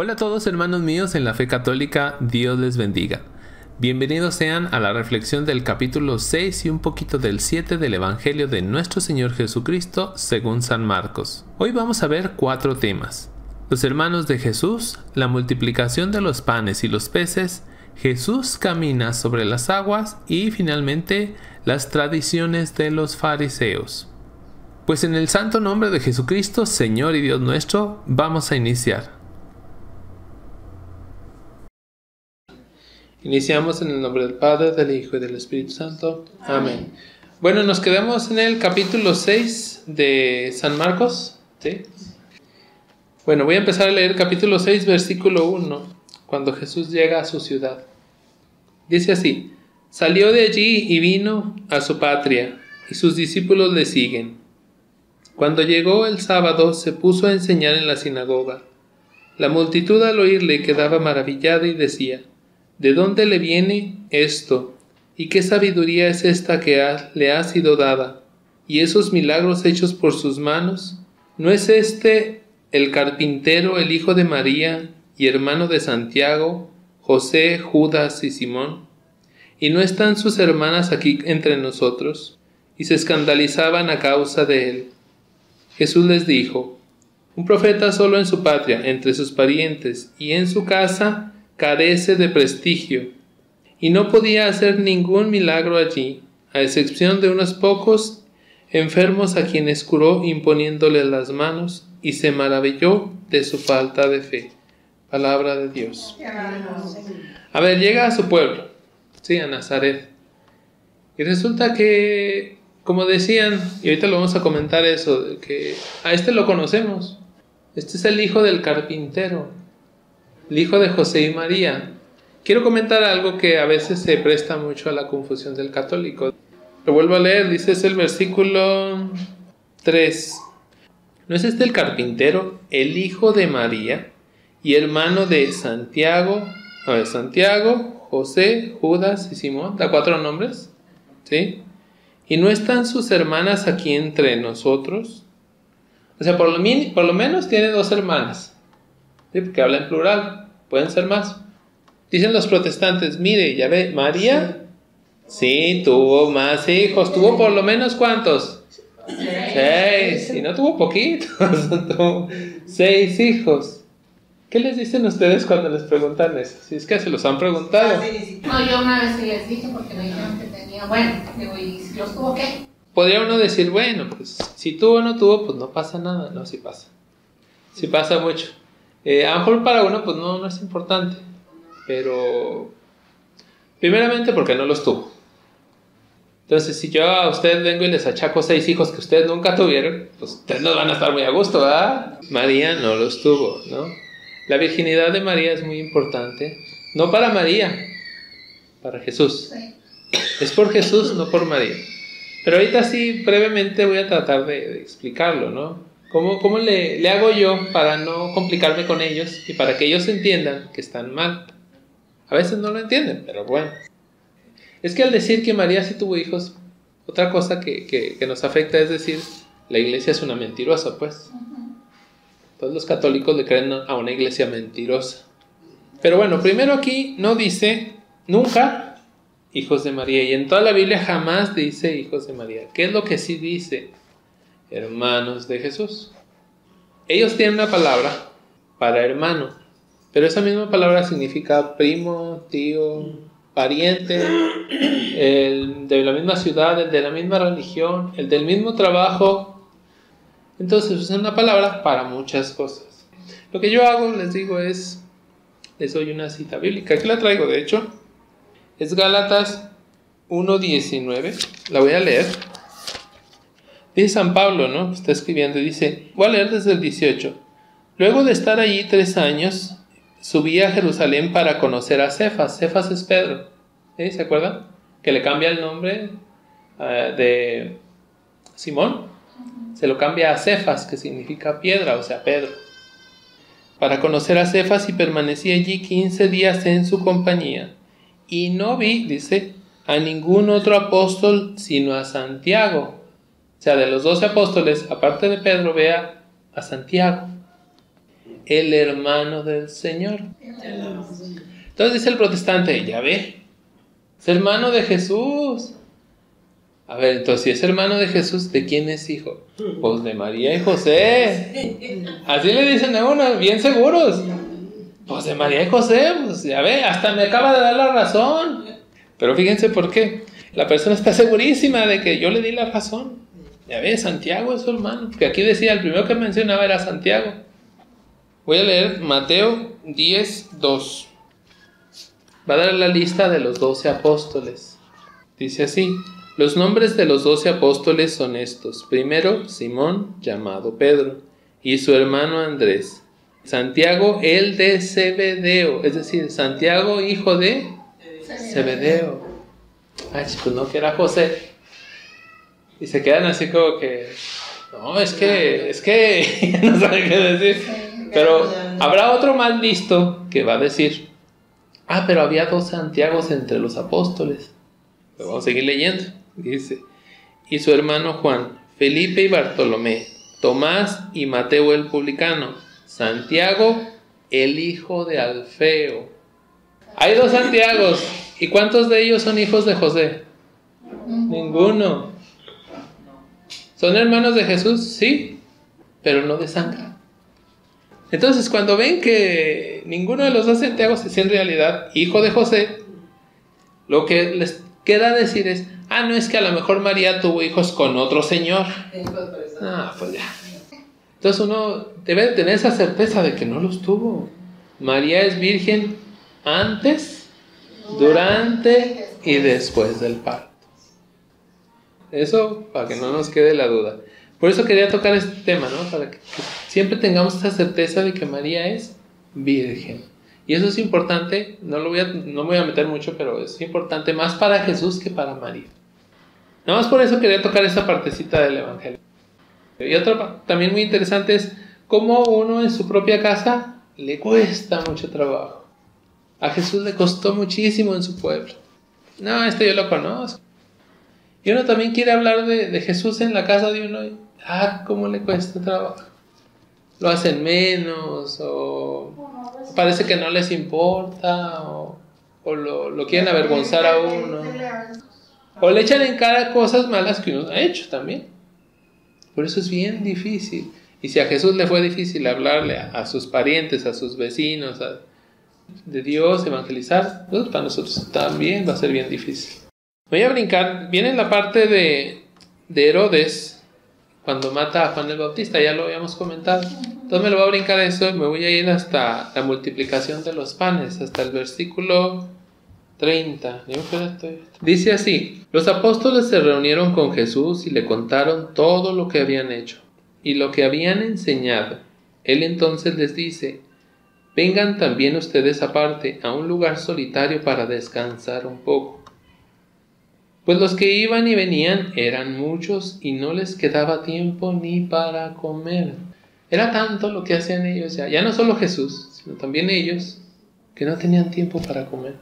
Hola a todos hermanos míos en la fe católica, Dios les bendiga. Bienvenidos sean a la reflexión del capítulo 6 y un poquito del 7 del Evangelio de nuestro Señor Jesucristo según San Marcos. Hoy vamos a ver 4 temas. Los hermanos de Jesús, la multiplicación de los panes y los peces, Jesús camina sobre las aguas y finalmente las tradiciones de los fariseos. Pues en el santo nombre de Jesucristo, Señor y Dios nuestro, vamos a iniciar. Iniciamos en el nombre del Padre, del Hijo y del Espíritu Santo. Amén. Bueno, nos quedamos en el capítulo 6 de San Marcos. ¿Sí? Bueno, voy a empezar a leer capítulo 6, versículo 1, cuando Jesús llega a su ciudad. Dice así: salió de allí y vino a su patria, y sus discípulos le siguen. Cuando llegó el sábado, se puso a enseñar en la sinagoga. La multitud al oírle quedaba maravillada y decía: ¿de dónde le viene esto? ¿Y qué sabiduría es esta que le ha sido dada? ¿Y esos milagros hechos por sus manos? ¿No es este el carpintero, el hijo de María, y hermano de Santiago, José, Judas y Simón? ¿Y no están sus hermanas aquí entre nosotros? Y se escandalizaban a causa de él. Jesús les dijo: un profeta solo en su patria, entre sus parientes, y en su casa carece de prestigio, y no podía hacer ningún milagro allí, a excepción de unos pocos enfermos a quienes curó imponiéndoles las manos, y se maravilló de su falta de fe. Palabra de Dios. A ver, llega a su pueblo, sí, a Nazaret, y resulta que, como decían, y ahorita lo vamos a comentar eso, que a este lo conocemos, este es el hijo del carpintero, el hijo de José y María. Quiero comentar algo que a veces se presta mucho a la confusión del católico. Lo vuelvo a leer, dice, es el versículo 3. ¿No es este el carpintero, el hijo de María y hermano de Santiago, José, Judas y Simón? Da 4 nombres, ¿sí? ¿Y no están sus hermanas aquí entre nosotros? O sea, por lo menos tiene 2 hermanas. ¿Sí? Porque habla en plural, pueden ser más. Dicen los protestantes: mire, ya ve, María, sí, tuvo más hijos. ¿Tuvo por lo menos cuántos? 6. Y no tuvo poquitos, tuvo 6 hijos. ¿Qué les dicen ustedes cuando les preguntan eso? Si es que se los han preguntado. No, yo una vez sí les dije, porque me dijeron que tenía, bueno, digo, ¿y si los tuvo qué? Podría uno decir, bueno, pues si tuvo o no tuvo, pues no pasa nada. No, sí pasa. Sí pasa mucho. A lo mejor para uno pues no es importante, pero primeramente porque no los tuvo. Entonces, si yo a ustedes vengo y les achaco 6 hijos que ustedes nunca tuvieron, pues ustedes no van a estar muy a gusto, ¿verdad? María no los tuvo, ¿no? La virginidad de María es muy importante, no para María, para Jesús. Sí. Es por Jesús, no por María. Pero ahorita sí, brevemente voy a tratar de explicarlo, ¿no? ¿Cómo le hago yo para no complicarme con ellos y para que ellos entiendan que están mal? A veces no lo entienden, pero bueno. Es que al decir que María sí tuvo hijos, otra cosa que nos afecta es decir, la iglesia es una mentirosa, pues. Todos los católicos le creen a una iglesia mentirosa. Pero bueno, primero aquí no dice nunca hijos de María, y en toda la Biblia jamás dice hijos de María. ¿Qué es lo que sí dice? Hermanos de Jesús. Ellos tienen una palabra para hermano, pero esa misma palabra significa primo, tío, pariente, el de la misma ciudad, el de la misma religión, el del mismo trabajo. Entonces usan una palabra para muchas cosas. Lo que yo hago, les digo, les doy una cita bíblica. Aquí la traigo, de hecho. Es Gálatas 1:19. La voy a leer. Dice San Pablo, ¿no? Está escribiendo y dice, voy a leer desde el 18. Luego de estar allí 3 años, subí a Jerusalén para conocer a Cefas. Cefas es Pedro. ¿Sí? ¿Se acuerdan? Que le cambia el nombre de Simón. Se lo cambia a Cefas, que significa piedra, o sea, Pedro. Para conocer a Cefas, y permanecí allí 15 días en su compañía. Y no vi, dice, a ningún otro apóstol sino a Santiago. O sea, de los 12 apóstoles, aparte de Pedro, vea a Santiago. el hermano del Señor. Entonces dice el protestante, ya ve, es hermano de Jesús. A ver, entonces si es hermano de Jesús, ¿de quién es hijo? Pues de María y José. Así le dicen a uno, bien seguros. Pues de María y José, pues ya ve, hasta me acaba de dar la razón. Pero fíjense por qué. La persona está segurísima de que yo le di la razón. Ya ve, Santiago es su hermano. Porque aquí decía, el primero que mencionaba era Santiago. Voy a leer Mateo 10:2. Va a dar la lista de los 12 apóstoles. Dice así: los nombres de los 12 apóstoles son estos. Primero, Simón, llamado Pedro, y su hermano Andrés. Santiago, el de Zebedeo, es decir, Santiago, hijo de Zebedeo. Ay, pues no, que era José. Y se quedan así como que, no, es que, no saben qué decir. Pero habrá otro más listo que va a decir, pero había 2 Santiagos entre los apóstoles. Pero vamos a seguir leyendo. Dice, y su hermano Juan, Felipe y Bartolomé, Tomás y Mateo el publicano, Santiago, el hijo de Alfeo. Hay 2 Santiagos. ¿Y cuántos de ellos son hijos de José? Ninguno. ¿Son hermanos de Jesús? Sí, pero no de sangre. Entonces, cuando ven que ninguno de los 2 Santiagos es en realidad hijo de José, lo que les queda decir es, no es que a lo mejor María tuvo hijos con otro señor. Pues ya. Entonces uno debe tener esa certeza de que no los tuvo. María es virgen antes, durante y después del parto. Eso para que no nos quede la duda. Por eso quería tocar este tema, ¿no? Para que siempre tengamos esa certeza de que María es virgen. Y eso es importante, no me voy a meter mucho, pero es importante más para Jesús que para María. Nada más por eso quería tocar esa partecita del Evangelio. Y otra también muy interesante es cómo uno en su propia casa le cuesta mucho trabajo. A Jesús le costó muchísimo en su pueblo. No, yo lo conozco. Y uno también quiere hablar de Jesús en la casa de uno. Cómo le cuesta trabajo. Lo hacen menos, o parece que no les importa, o lo quieren avergonzar a uno. O le echan en cara cosas malas que uno ha hecho también. Por eso es bien difícil. Y si a Jesús le fue difícil hablarle a sus parientes, a sus vecinos, de Dios, evangelizar, pues para nosotros también va a ser bien difícil. Voy a brincar, viene la parte de Herodes, cuando mata a Juan el Bautista, ya lo habíamos comentado. Entonces me lo voy a brincar eso y me voy a ir hasta la multiplicación de los panes, hasta el versículo 30. Dice así: los apóstoles se reunieron con Jesús y le contaron todo lo que habían hecho y lo que habían enseñado. Él entonces les dice: vengan también ustedes aparte a un lugar solitario para descansar un poco. Pues los que iban y venían eran muchos y no les quedaba tiempo ni para comer. Era tanto lo que hacían ellos, ya no solo Jesús, sino también ellos, que no tenían tiempo para comer.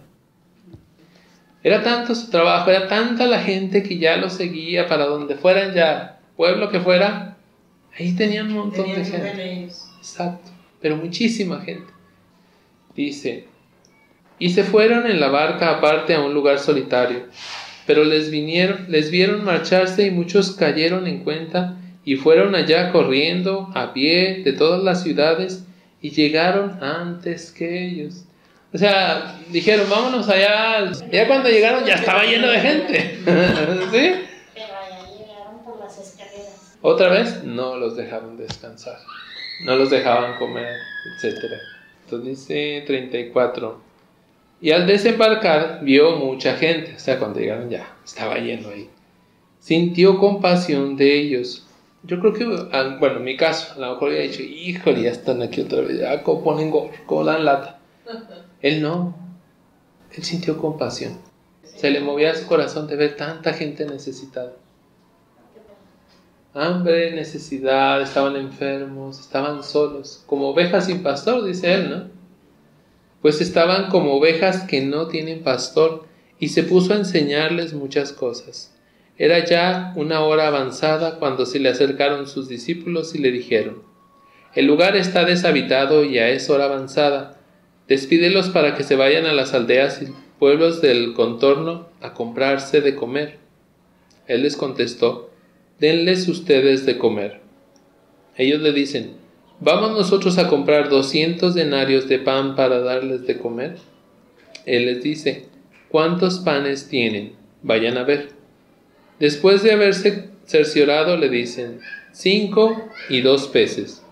Era tanto su trabajo, era tanta la gente que ya lo seguía para donde fueran, ya pueblo que fuera, ahí tenían un montón de gente. Exacto, pero muchísima gente. Dice, y se fueron en la barca aparte a un lugar solitario, pero les vieron marcharse y muchos cayeron en cuenta y fueron allá corriendo a pie de todas las ciudades y llegaron antes que ellos. O sea, dijeron, vámonos allá. Ya cuando llegaron ya estaba lleno de gente. ¿Sí? Pero allá llegaron por las escaleras. Otra vez, no los dejaron descansar. No los dejaban comer, etc. Entonces dice 34. Y al desembarcar vio mucha gente. O sea, cuando llegaron ya estaba lleno ahí. Sintió compasión de ellos. Yo creo que, en mi caso, a lo mejor había dicho, híjole, ya están aquí otra vez. Ya como ponen como dan lata. Él no. Él sintió compasión. Se le movía su corazón de ver tanta gente necesitada. Hambre, necesidad, estaban enfermos, estaban solos. Como ovejas sin pastor, dice él, ¿no? Pues estaban como ovejas que no tienen pastor, y se puso a enseñarles muchas cosas. Era ya una hora avanzada cuando se le acercaron sus discípulos y le dijeron: El lugar está deshabitado y ya es hora avanzada. Despídelos para que se vayan a las aldeas y pueblos del contorno a comprarse de comer. Él les contestó: denles ustedes de comer. Ellos le dicen: ¿vamos nosotros a comprar 200 denarios de pan para darles de comer? Él les dice: ¿cuántos panes tienen? Vayan a ver. Después de haberse cerciorado, le dicen: 5 y 2 peces.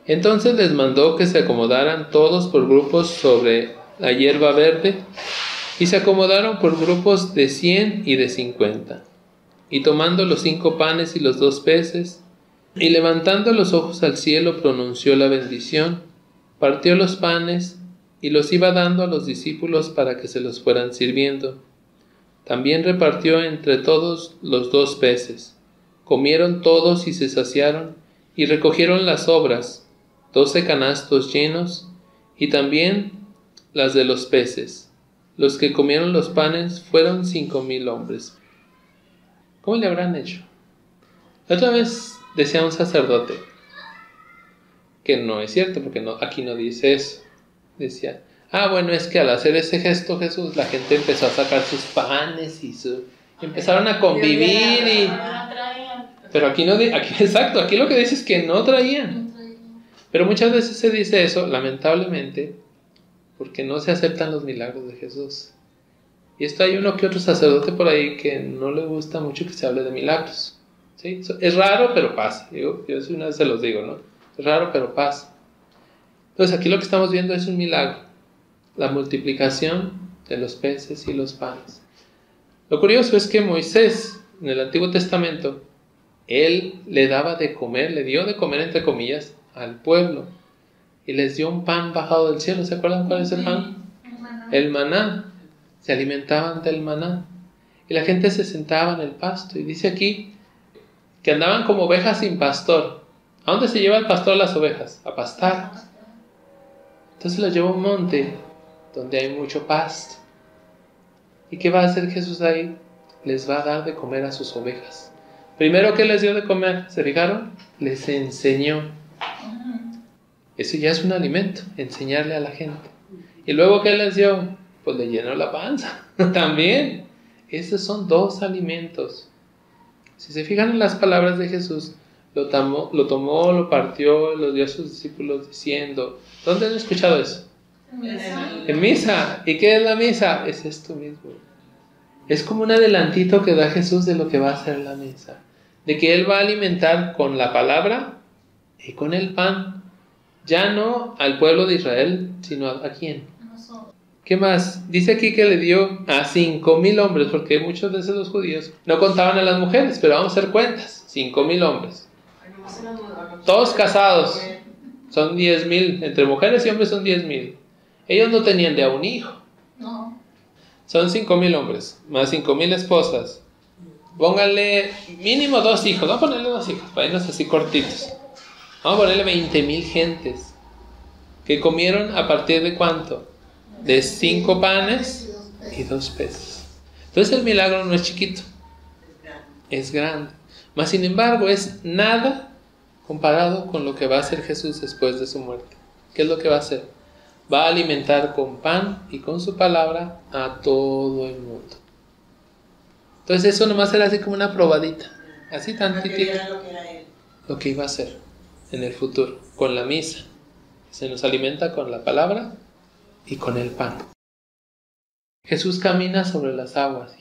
Entonces les mandó que se acomodaran todos por grupos sobre la hierba verde, y se acomodaron por grupos de 100 y de 50. Y tomando los 5 panes y los 2 peces, y levantando los ojos al cielo, pronunció la bendición, partió los panes y los iba dando a los discípulos para que se los fueran sirviendo. También repartió entre todos los 2 peces. Comieron todos y se saciaron, y recogieron las sobras, 12 canastos llenos, y también las de los peces. Los que comieron los panes fueron 5,000 hombres. ¿Cómo le habrán hecho? La otra vez decía un sacerdote, que no es cierto, porque aquí no dice eso. Decía: bueno, es que al hacer ese gesto Jesús, la gente empezó a sacar sus panes y empezaron a convivir pero aquí no exacto, aquí lo que dice es que no traían. Pero muchas veces se dice eso, lamentablemente, porque no se aceptan los milagros de Jesús. Y esto hay uno que otro sacerdote por ahí que no le gusta mucho que se hable de milagros. ¿Sí? Es raro, pero pasa. Yo una vez se los digo, ¿no? Es raro, pero pasa. Entonces aquí lo que estamos viendo es un milagro. La multiplicación de los peces y los panes. Lo curioso es que Moisés, en el Antiguo Testamento, él le daba de comer, le dio de comer entre comillas al pueblo. Y les dio un pan bajado del cielo. ¿Se acuerdan cuál es el pan? El maná. Se alimentaban del maná. Y la gente se sentaba en el pasto. Y dice aquí que andaban como ovejas sin pastor. ¿A dónde se lleva el pastor las ovejas? A pastar. Entonces los lleva a un monte donde hay mucho pasto. ¿Y qué va a hacer Jesús ahí? Les va a dar de comer a sus ovejas. Primero, ¿qué les dio de comer? ¿Se fijaron? Les enseñó. Eso ya es un alimento, enseñarle a la gente. ¿Y luego qué les dio? Pues le llenó la panza. También. Esos son 2 alimentos. Si se fijan en las palabras de Jesús, lo tomó, lo partió, lo dio a sus discípulos diciendo. ¿Dónde han escuchado eso? En misa. ¿Y qué es la misa? Es esto mismo. Es como un adelantito que da Jesús de lo que va a ser la misa. De que Él va a alimentar con la palabra y con el pan. Ya no al pueblo de Israel, sino ¿a quién? ¿Qué más? Dice aquí que le dio a 5,000 hombres, porque muchos de esos judíos no contaban a las mujeres, pero vamos a hacer cuentas. 5,000 hombres. Todos casados. Son 10,000. Entre mujeres y hombres son 10,000. Ellos no tenían de a un hijo. No. Son 5,000 hombres, más 5,000 esposas. Pónganle mínimo 2 hijos. Vamos a ponerle 2 hijos, para irnos así cortitos. Vamos a ponerle 20,000 gentes. Que comieron a partir de ¿cuánto? De 5 panes y 2 peces. Entonces el milagro no es chiquito. Es grande. Mas sin embargo es nada comparado con lo que va a hacer Jesús después de su muerte. ¿Qué es lo que va a hacer? Va a alimentar con pan y con su palabra a todo el mundo. Entonces eso nomás era así como una probadita, así tantitita, lo que iba a hacer en el futuro, con la misa. Se nos alimenta con la palabra y con el pan. Jesús camina sobre las aguas.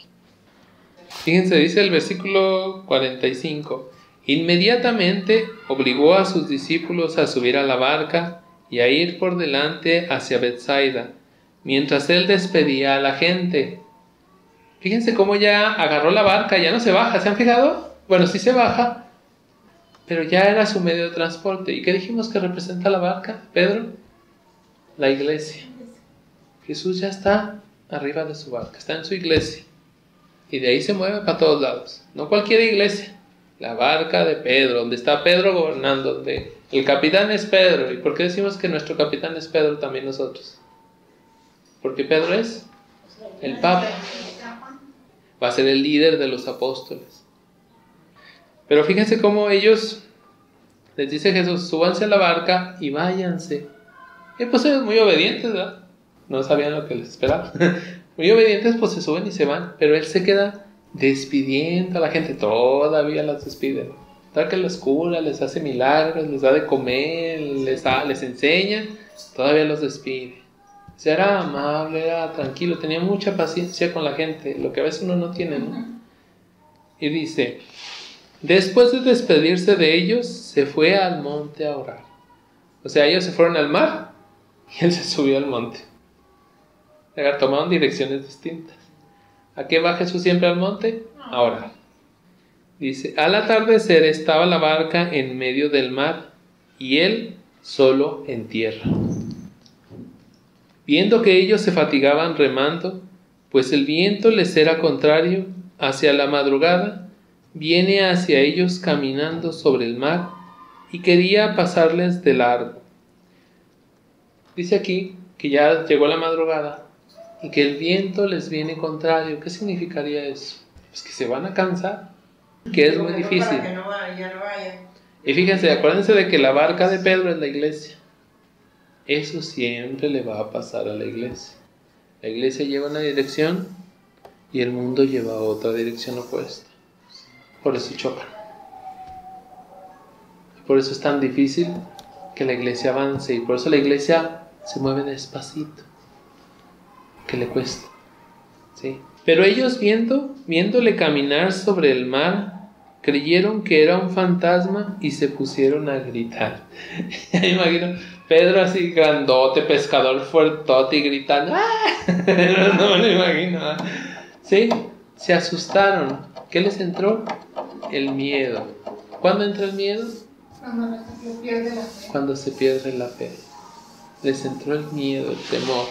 Fíjense, dice el versículo 45. Inmediatamente obligó a sus discípulos a subir a la barca y a ir por delante hacia Betsaida, mientras él despedía a la gente. Fíjense cómo ya agarró la barca, ya no se baja, ¿se han fijado? Bueno, sí se baja, pero ya era su medio de transporte. ¿Y qué dijimos que representa la barca, Pedro? La iglesia. Jesús ya está arriba de su barca, está en su iglesia. Y de ahí se mueve para todos lados. No cualquier iglesia. La barca de Pedro, donde está Pedro gobernando, donde el capitán es Pedro. ¿Y por qué decimos que nuestro capitán es Pedro también nosotros? Porque Pedro es el Papa. Va a ser el líder de los apóstoles. Pero fíjense cómo ellos Les dice Jesús, súbanse a la barca y váyanse. Y pues ellos muy obedientes, ¿verdad? No sabían lo que les esperaba. Muy obedientes, pues se suben y se van. Pero él se queda despidiendo a la gente. Todavía las despide. Tal que los cura, les hace milagros, les da de comer, les enseña. Todavía los despide. O sea, era amable, era tranquilo, tenía mucha paciencia con la gente. Lo que a veces uno no tiene, ¿no? Y dice, después de despedirse de ellos, se fue al monte a orar. O sea, ellos se fueron al mar y él se subió al monte. Tomaron direcciones distintas. ¿A qué va Jesús siempre al monte? A orar. Dice, al atardecer estaba la barca en medio del mar y él solo en tierra. Viendo que ellos se fatigaban remando, pues el viento les era contrario, hacia la madrugada, viene hacia ellos caminando sobre el mar y quería pasarles de largo. Dice aquí que ya llegó la madrugada y que el viento les viene contrario. ¿Qué significaría eso? Pues que se van a cansar, que es muy difícil. Para que no vaya. Y fíjense, acuérdense de que la barca de Pedro es la iglesia. Eso siempre le va a pasar a la iglesia. La iglesia lleva una dirección y el mundo lleva otra dirección opuesta. Por eso chocan. Por eso es tan difícil que la iglesia avance y por eso la iglesia se mueve despacito, que le cuesta, ¿sí? Pero ellos viéndole caminar sobre el mar, creyeron que era un fantasma y se pusieron a gritar. Me imagino Pedro así grandote, pescador fuertote y gritando. ¡Ah! No me lo imagino. Sí, se asustaron. ¿Qué les entró? El miedo. ¿Cuándo entra el miedo? Cuando se pierde la fe. Cuando se pierde la fe. Les entró el miedo, el temor.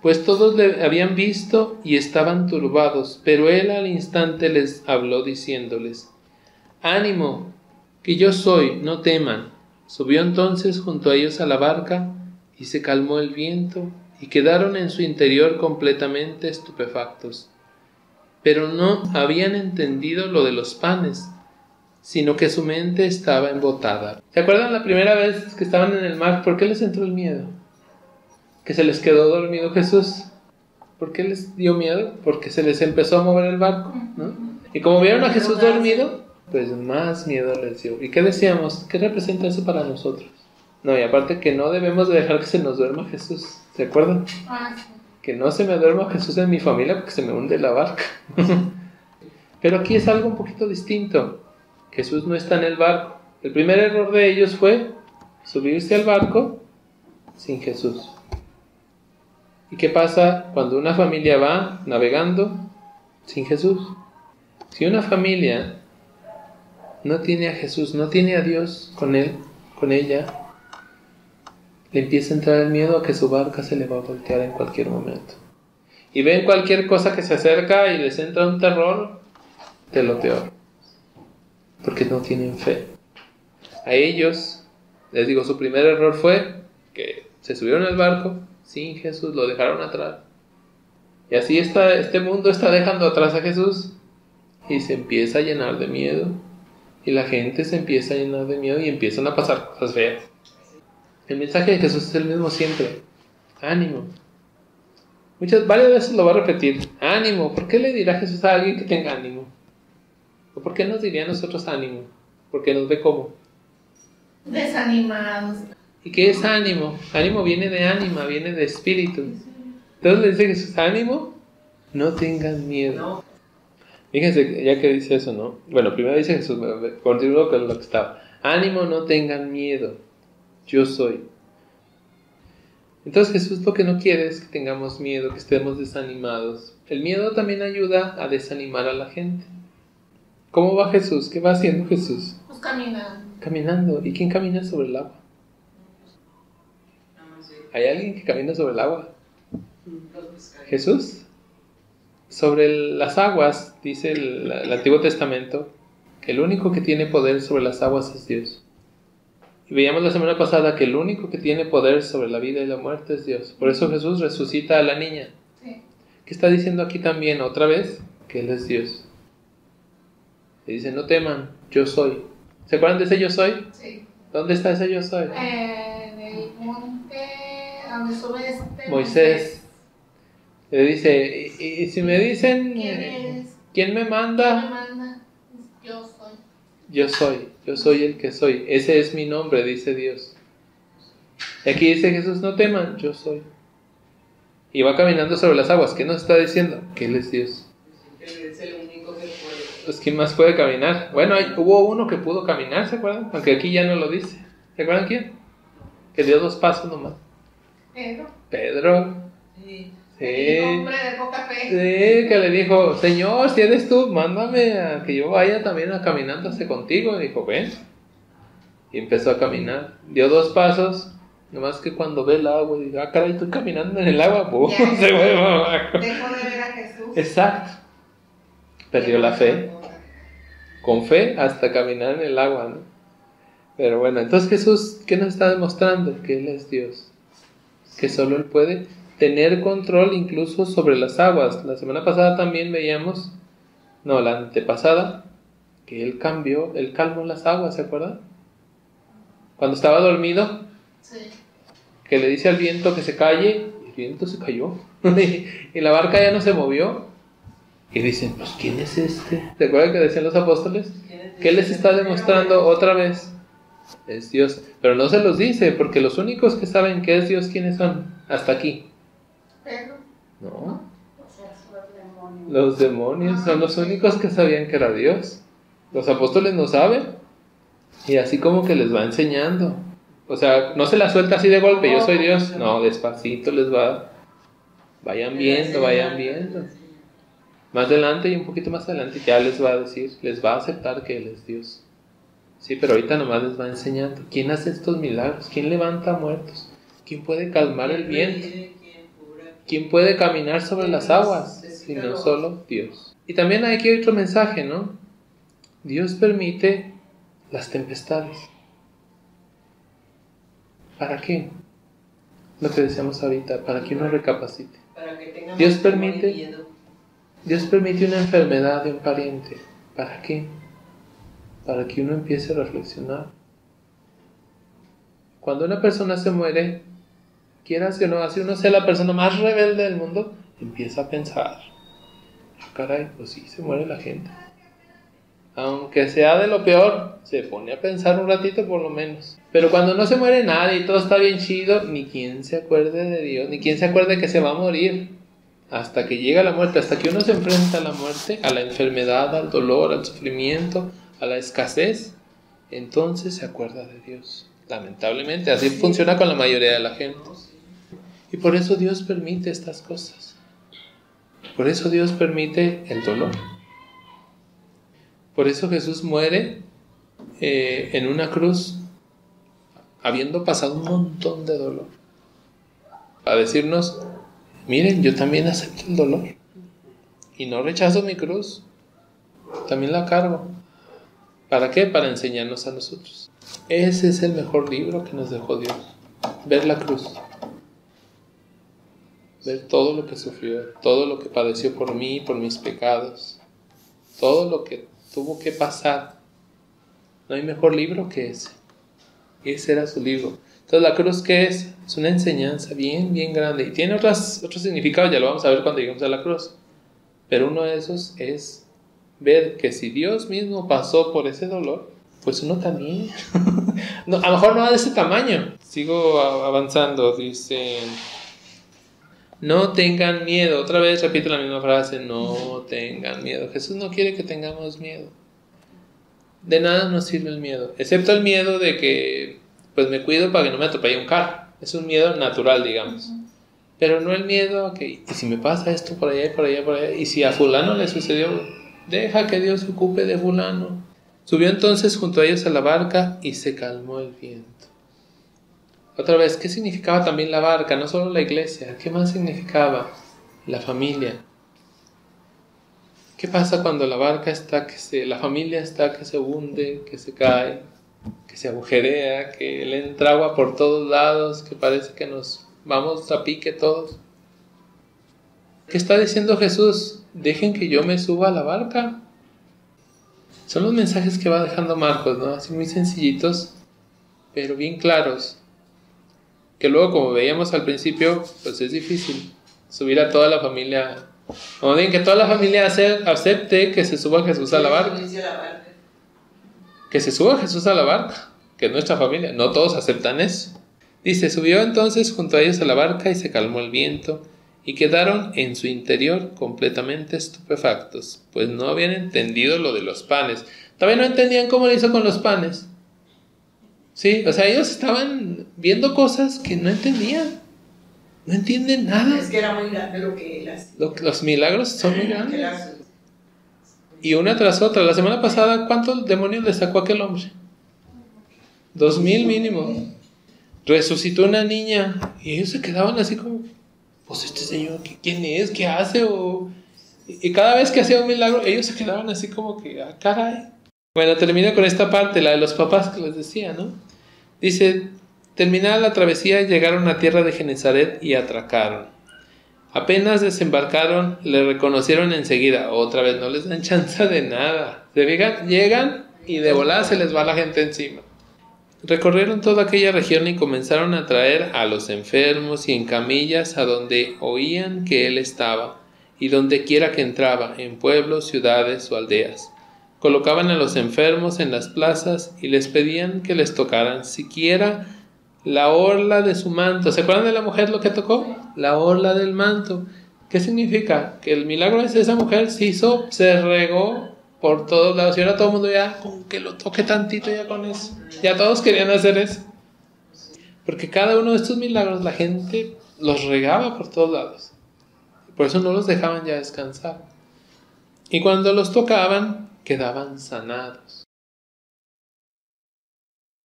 Pues todos le habían visto y estaban turbados, pero él al instante les habló diciéndoles, ánimo, que yo soy, no teman. Subió entonces junto a ellos a la barca y se calmó el viento y quedaron en su interior completamente estupefactos. Pero no habían entendido lo de los panes, sino que su mente estaba embotada. ¿Se acuerdan la primera vez que estaban en el mar? ¿Por qué les entró el miedo? Que se les quedó dormido Jesús. ¿Por qué les dio miedo? Porque se les empezó a mover el barco, ¿no? Y como vieron a Jesús dormido, pues más miedo les dio. ¿Y qué decíamos? ¿Qué representa eso para nosotros? No, y aparte que no debemos de dejar que se nos duerma Jesús. ¿Se acuerdan? Sí. Que no se me duerma Jesús en mi familia porque se me hunde la barca. Pero aquí es algo un poquito distinto. Jesús no está en el barco. El primer error de ellos fue subirse al barco sin Jesús. ¿Y qué pasa cuando una familia va navegando sin Jesús? Si una familia no tiene a Jesús, no tiene a Dios con él, con ella, le empieza a entrar el miedo a que su barca se le va a voltear en cualquier momento. Y ven cualquier cosa que se acerca y les entra un terror de lo peor. Porque no tienen fe. A ellos, les digo, su primer error fue que se subieron al barco sin Jesús, lo dejaron atrás. Y así este mundo está dejando atrás a Jesús y se empieza a llenar de miedo. Y la gente se empieza a llenar de miedo y empiezan a pasar cosas feas. El mensaje de Jesús es el mismo siempre. Ánimo. Varias veces lo va a repetir. Ánimo. ¿Por qué le dirá Jesús a alguien que tenga ánimo? ¿O por qué nos diría a nosotros ánimo? Porque nos ve como Desanimados. ¿Y qué es ánimo? Ánimo viene de ánima, viene de espíritu. Entonces le dice Jesús, ánimo, no tengan miedo. No. Fíjense, ya que dice eso, ¿no? Bueno, primero dice Jesús, continúo con lo que estaba. Ánimo, no tengan miedo, yo soy. Entonces Jesús lo que no quiere es que tengamos miedo, que estemos desanimados. El miedo también ayuda a desanimar a la gente. ¿Cómo va Jesús? ¿Qué va haciendo Jesús? Pues caminando. Caminando. ¿Y quién camina sobre el agua? ¿Hay alguien que camina sobre el agua? ¿Jesús? Sobre las aguas, dice el Antiguo Testamento, que el único que tiene poder sobre las aguas es Dios. Y veíamos la semana pasada que el único que tiene poder sobre la vida y la muerte es Dios. Por eso Jesús resucita a la niña. Sí. ¿Qué está diciendo aquí también otra vez? Que Él es Dios. Y dice, no teman, yo soy. ¿Se acuerdan de ese yo soy? Sí. ¿Dónde está ese yo soy? En el monte donde sube Moisés. Le dice, y si me dicen, ¿quién me ¿Quién manda? me manda? Yo soy. Yo soy el que soy. Ese es mi nombre, dice Dios. Y aquí dice Jesús, no teman, yo soy. Y va caminando sobre las aguas. ¿Qué nos está diciendo? Que Él es Dios. Él es el único que puede. Pues ¿quién más puede caminar? Bueno, hubo uno que pudo caminar, ¿se acuerdan? Aunque aquí ya no lo dice. ¿Se acuerdan quién? Que dio 2 pasos nomás. Pedro. Sí. Sí. Hombre de poca fe. Sí, que le dijo, Señor, si eres tú, mándame a que yo vaya también a caminándose contigo. Y dijo, ven. Y empezó a caminar. Dio 2 pasos. Nomás que cuando ve el agua, dice, ah, caray, estoy caminando en el agua. ¡Pum! Ya. Se fue abajo. Dejó de ver a Jesús. Exacto. Perdió la fe. Con fe hasta caminar en el agua, ¿no? Pero bueno, entonces Jesús, ¿qué nos está demostrando? Que Él es Dios. Que solo Él puede tener control incluso sobre las aguas. La semana pasada también veíamos, no, la antepasada, que Él calmó las aguas, ¿se acuerdan? Cuando estaba dormido, Sí. que le dice al viento que se calle, y el viento se cayó, y la barca ya no se movió. Y dicen, pues ¿quién es este? ¿Te acuerdan que decían los apóstoles? ¿Qué les está demostrando otra vez? Es Dios. Pero no se los dice, porque los únicos que saben que es Dios, ¿quiénes son? Hasta aquí. Pedro. No. O sea, los demonios. Los demonios son los únicos que sabían que era Dios. Los apóstoles no saben. Y así como que les va enseñando. O sea, no se la suelta así de golpe, yo soy Dios. No, despacito les va. Vayan viendo, vayan viendo. Más adelante y un poquito más adelante ya les va a decir, les va a aceptar que Él es Dios. Sí, pero ahorita nomás les va enseñando. ¿Quién hace estos milagros? ¿Quién levanta muertos? ¿Quién puede calmar el viento? ¿Quién puede caminar sobre las aguas? Si no solo Dios. Y también hay aquí otro mensaje, ¿no? Dios permite las tempestades. ¿Para qué? Lo que decíamos ahorita, para que uno recapacite. Para que tenga Dios más temor y permite- miedo. Dios permite una enfermedad de un pariente. ¿Para qué? Para que uno empiece a reflexionar. Cuando una persona se muere, quieras o no, así uno sea la persona más rebelde del mundo, empieza a pensar, ah, caray, pues sí, se muere la gente. Aunque sea de lo peor, se pone a pensar un ratito por lo menos. Pero cuando no se muere nadie y todo está bien chido, ni quien se acuerde de Dios, ni quien se acuerde que se va a morir. Hasta que llega la muerte, hasta que uno se enfrenta a la muerte, a la enfermedad, al dolor, al sufrimiento, a la escasez, entonces se acuerda de Dios. Lamentablemente, así funciona con la mayoría de la gente. Y por eso Dios permite estas cosas. Por eso Dios permite el dolor. Por eso Jesús muere en una cruz, habiendo pasado un montón de dolor. Para decirnos, miren, yo también acepto el dolor. Y no rechazo mi cruz. También la cargo. ¿Para qué? Para enseñarnos a nosotros. Ese es el mejor libro que nos dejó Dios. Ver la cruz. Ver todo lo que sufrió, todo lo que padeció por mí, por mis pecados. Todo lo que tuvo que pasar. No hay mejor libro que ese. Ese era su libro. Entonces, ¿la cruz qué es? Es una enseñanza bien, bien grande. Y tiene otros significados, ya lo vamos a ver cuando lleguemos a la cruz. Pero uno de esos es ver que si Dios mismo pasó por ese dolor, pues uno también. No, a lo mejor no de ese tamaño. Sigo avanzando, dicen... No tengan miedo. Otra vez repito la misma frase, no tengan miedo. Jesús no quiere que tengamos miedo. De nada nos sirve el miedo, excepto el miedo de que pues me cuido para que no me atropelle un carro. Es un miedo natural, digamos. Pero no el miedo a que, ¿y si me pasa esto por allá y por allá y por allá? Y si a fulano le sucedió, deja que Dios se ocupe de fulano. Subió entonces junto a ellos a la barca y se calmó el viento. Otra vez, ¿qué significaba también la barca? No solo la iglesia, ¿qué más significaba? La familia. ¿Qué pasa cuando la barca está la familia está que se hunde, que se cae, que se agujerea, que le entra agua por todos lados, que parece que nos vamos a pique todos? ¿Qué está diciendo Jesús? Dejen que yo me suba a la barca. Son los mensajes que va dejando Marcos, ¿no? Así muy sencillitos, pero bien claros. Que luego, como veíamos al principio, pues es difícil subir a toda la familia. Como bien que toda la familia acepte que se suba Jesús a la barca. Que se suba Jesús a la barca, que es nuestra familia. No todos aceptan eso. Dice, subió entonces junto a ellos a la barca y se calmó el viento, y quedaron en su interior completamente estupefactos, pues no habían entendido lo de los panes. Todavía no entendían cómo lo hizo con los panes. Sí, o sea, ellos estaban viendo cosas que no entendían. No entienden nada. Es que era muy grande lo que él hacía. Los milagros son muy grandes. Y una tras otra. La semana pasada, ¿cuántos demonios le sacó a aquel hombre? 2,000 mínimo. Resucitó una niña y ellos se quedaban así como, pues este señor, ¿quién es? ¿Qué hace? Y cada vez que hacía un milagro, ellos se quedaban así como que, ah, caray. Bueno, termino con esta parte, la de los papás que les decía, ¿no? Dice, terminada la travesía, llegaron a tierra de Genezaret y atracaron. Apenas desembarcaron, le reconocieron enseguida. Otra vez, no les dan chance de nada. ¿Se fijan? Llegan y de volada se les va la gente encima. Recorrieron toda aquella región y comenzaron a traer a los enfermos y en camillas a donde oían que él estaba, y donde quiera que entraba, en pueblos, ciudades o aldeas. Colocaban a los enfermos en las plazas y les pedían que les tocaran siquiera la orla de su manto. ¿Se acuerdan de la mujer lo que tocó? La orla del manto. ¿Qué significa? Que el milagro es esa mujer se hizo, se regó por todos lados. Y ahora todo el mundo ya, con que lo toque tantito ya con eso. Ya todos querían hacer eso. Porque cada uno de estos milagros la gente los regaba por todos lados. Por eso no los dejaban ya descansar. Y cuando los tocaban, quedaban sanados.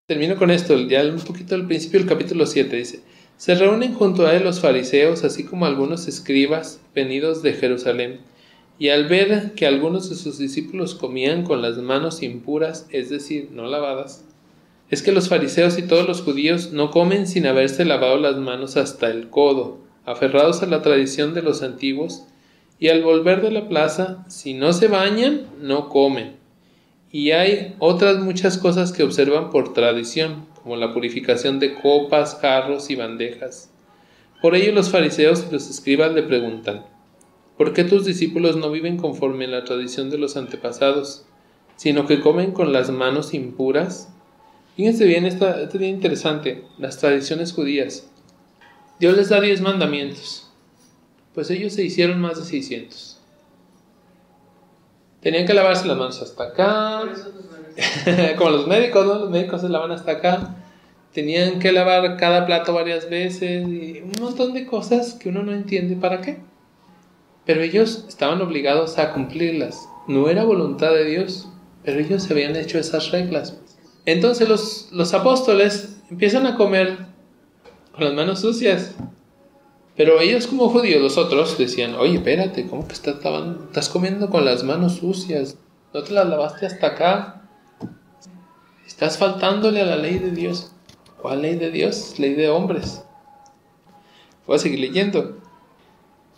Termino con esto, ya un poquito al principio del capítulo 7, dice: se reúnen junto a él los fariseos, así como algunos escribas venidos de Jerusalén, y al ver que algunos de sus discípulos comían con las manos impuras, es decir, no lavadas, es que los fariseos y todos los judíos no comen sin haberse lavado las manos hasta el codo, aferrados a la tradición de los antiguos, y al volver de la plaza, si no se bañan, no comen. Y hay otras muchas cosas que observan por tradición, como la purificación de copas, jarros y bandejas. Por ello los fariseos y los escribas le preguntan: ¿por qué tus discípulos no viven conforme a la tradición de los antepasados, sino que comen con las manos impuras? Fíjense bien, esta es bien interesante, las tradiciones judías. Dios les da 10 mandamientos, pues ellos se hicieron más de 600. Tenían que lavarse las manos hasta acá, como los médicos, ¿no? Los médicos se lavan hasta acá. Tenían que lavar cada plato varias veces y un montón de cosas que uno no entiende para qué. Pero ellos estaban obligados a cumplirlas. No era voluntad de Dios, pero ellos se habían hecho esas reglas. Entonces los apóstoles empiezan a comer con las manos sucias. Pero ellos como judíos, los otros, decían: oye, espérate, ¿cómo que estás comiendo con las manos sucias? ¿No te las lavaste hasta acá? Estás faltándole a la ley de Dios. ¿Cuál ley de Dios? Ley de hombres. Voy a seguir leyendo.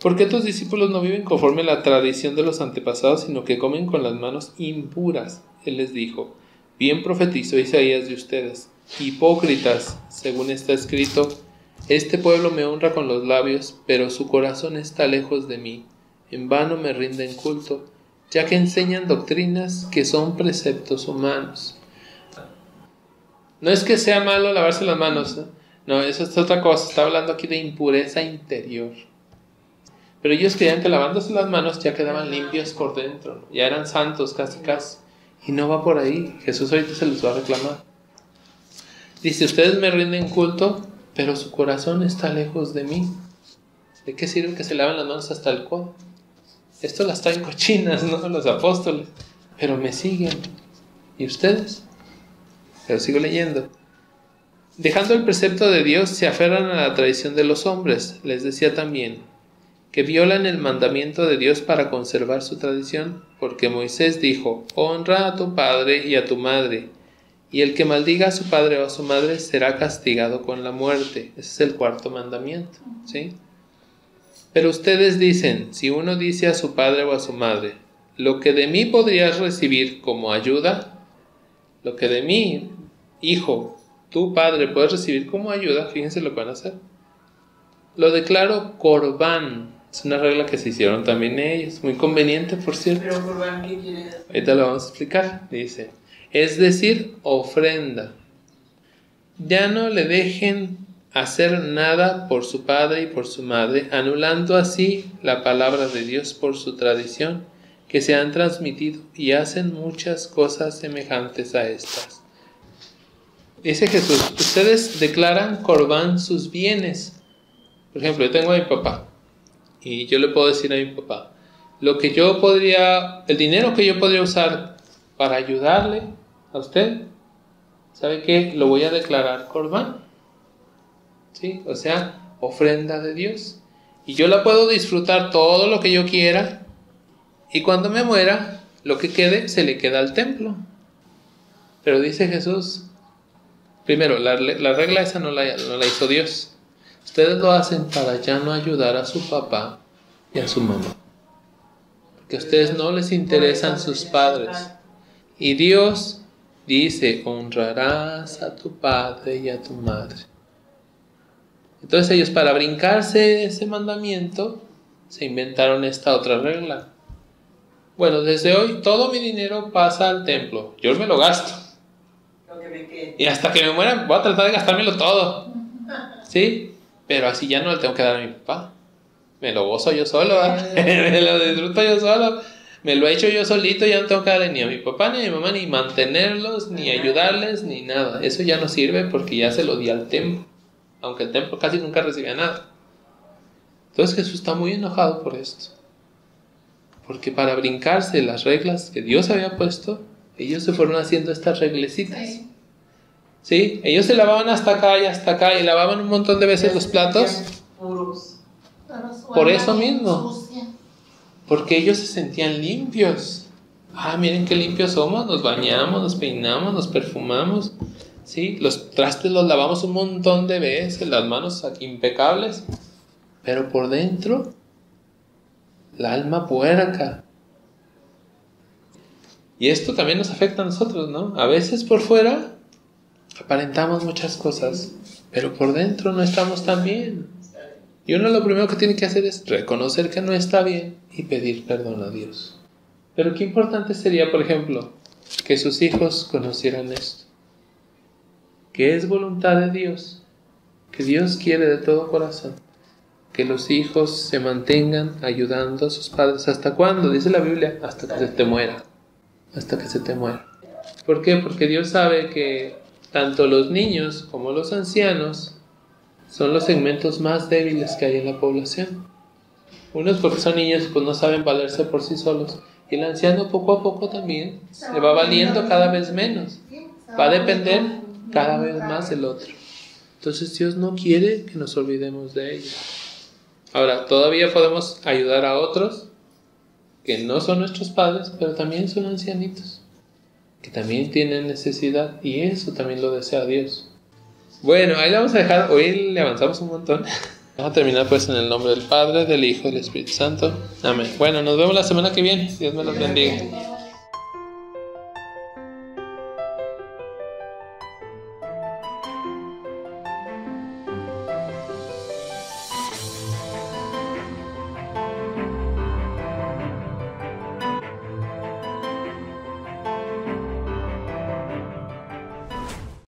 ¿Por qué tus discípulos no viven conforme a la tradición de los antepasados, sino que comen con las manos impuras? Él les dijo: bien profetizó Isaías de ustedes, hipócritas, según está escrito: este pueblo me honra con los labios, pero su corazón está lejos de mí. En vano me rinden culto, ya que enseñan doctrinas que son preceptos humanos. No es que sea malo lavarse las manos, ¿eh? No, eso es otra cosa. Está hablando aquí de impureza interior. Pero ellos creían que lavándose las manos ya quedaban limpios por dentro, ¿no? Ya eran santos casi casi. Y no va por ahí. Jesús ahorita se los va a reclamar. Dice: ustedes me rinden culto, pero su corazón está lejos de mí. ¿De qué sirve que se laven las manos hasta el codo? Esto las traen cochinas, ¿no? Los apóstoles. Pero me siguen. ¿Y ustedes? Pero sigo leyendo. Dejando el precepto de Dios, se aferran a la tradición de los hombres. Les decía también que violan el mandamiento de Dios para conservar su tradición, porque Moisés dijo: honra a tu padre y a tu madre, y el que maldiga a su padre o a su madre será castigado con la muerte. Ese es el 4º mandamiento, ¿sí? Pero ustedes dicen: si uno dice a su padre o a su madre: lo que de mí podrías recibir como ayuda, lo que de mí, hijo, tu padre puedes recibir como ayuda, fíjense lo que van a hacer. Lo declaro corbán. Es una regla que se hicieron también ellos. Muy conveniente, por cierto. Pero corbán, ¿qué quiere decir? Ahorita lo vamos a explicar. Dice, es decir, ofrenda. Ya no le dejen hacer nada por su padre y por su madre, anulando así la palabra de Dios por su tradición, que se han transmitido y hacen muchas cosas semejantes a estas. Dice Jesús, ustedes declaran corbán sus bienes. Por ejemplo, yo tengo a mi papá y yo le puedo decir a mi papá, el dinero que yo podría usar para ayudarle a usted, ¿sabe qué? Lo voy a declarar corbán. ¿Sí? O sea, ofrenda de Dios. Y yo la puedo disfrutar todo lo que yo quiera, y cuando me muera, lo que quede se le queda al templo. Pero dice Jesús, primero, la regla esa no la hizo Dios. Ustedes lo hacen para ya no ayudar a su papá y a su mamá, porque a ustedes no les interesan sus padres. Y Dios dice, honrarás a tu padre y a tu madre. Entonces ellos, para brincarse ese mandamiento, se inventaron esta otra regla. Bueno, desde hoy todo mi dinero pasa al templo, yo me lo gasto, Lo que me quede. y hasta que me muera voy a tratar de gastármelo todo, ¿sí? Pero así ya no le tengo que dar a mi papá. Me lo gozo yo solo, me lo disfruto yo solo, me lo he hecho yo solito, ya no tengo que darle ni a mi papá ni a mi mamá, ni mantenerlos, ni ayudarles, ni nada. Eso ya no sirve porque ya se lo di al templo, aunque el templo casi nunca recibía nada. Entonces Jesús está muy enojado por esto, porque para brincarse las reglas que Dios había puesto, ellos se fueron haciendo estas reglecitas. ¿Sí? Ellos se lavaban hasta acá y lavaban un montón de veces los platos. Puros. Por eso mismo, porque ellos se sentían limpios. Miren qué limpios somos, nos bañamos, nos peinamos, nos perfumamos, ¿sí? Los trastes los lavamos un montón de veces, las manos impecables, pero por dentro, la alma puerca. Y esto también nos afecta a nosotros, ¿no? A veces por fuera aparentamos muchas cosas, pero por dentro no estamos tan bien. Y uno lo primero que tiene que hacer es reconocer que no está bien y pedir perdón a Dios. Pero qué importante sería, por ejemplo, que sus hijos conocieran esto, que es voluntad de Dios, que Dios quiere de todo corazón que los hijos se mantengan ayudando a sus padres. ¿Hasta cuándo? Dice la Biblia, hasta que se te muera. Hasta que se te muera. ¿Por qué? Porque Dios sabe que tanto los niños como los ancianos son los segmentos más débiles que hay en la población. Unos porque son niños y pues no saben valerse por sí solos. Y el anciano poco a poco también se va valiendo cada vez menos. Va a depender cada vez más del otro. Entonces Dios no quiere que nos olvidemos de ellos. Ahora, todavía podemos ayudar a otros que no son nuestros padres, pero también son ancianitos, que también tienen necesidad, y eso también lo desea Dios. Bueno, ahí la vamos a dejar. Hoy le avanzamos un montón. Vamos a terminar pues en el nombre del Padre, del Hijo y del Espíritu Santo. Amén. Bueno, nos vemos la semana que viene. Dios me los bendiga.